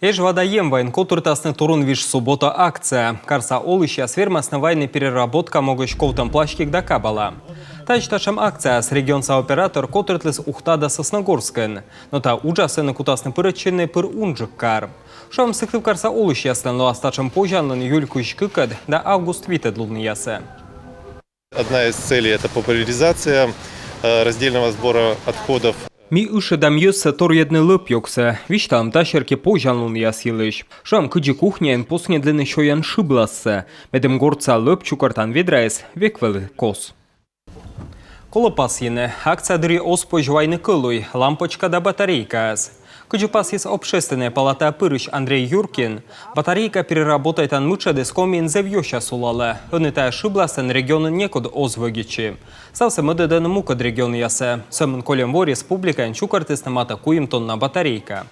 Эж вадаем вайн котуртасны турун виш суббота акция. Карса олыща сферма основайны переработка могущ ковтам плащкик да кабала. Тачташам акция с регионса оператор котуртлес ухтада Сосногорскен. Но та ужасыны кутасны пырычыны пыр унжык кар. Шам сыхтыв карса олыща но остачам пожанлын юлькуш кыкад да август витед лунны ясы. Одна из целей – это популяризация раздельного сбора отходов. Ми уши дам йössä torjedny löp jokse, виштам ташерки пожанлун ясилыш. Шам кыджи кухнян поснедлыны шоян шыблассы. Медем горца löp чукартан ведрайс веквелы кос. Колопас йыны, акция дыри оспой жвайны кылуй, лампочка да батарейкас. Кыджи пас есть общественная палата пырыш Андрей Юркин. Батарейка переработает ан мычады с комин зевьёща сулалы. Өнытая шыбласын регионы некуд озвогичи. Стався мыдыдын мукад регион ясы. Сөмін колем во республика чукартысным атакуем тонна батарейка.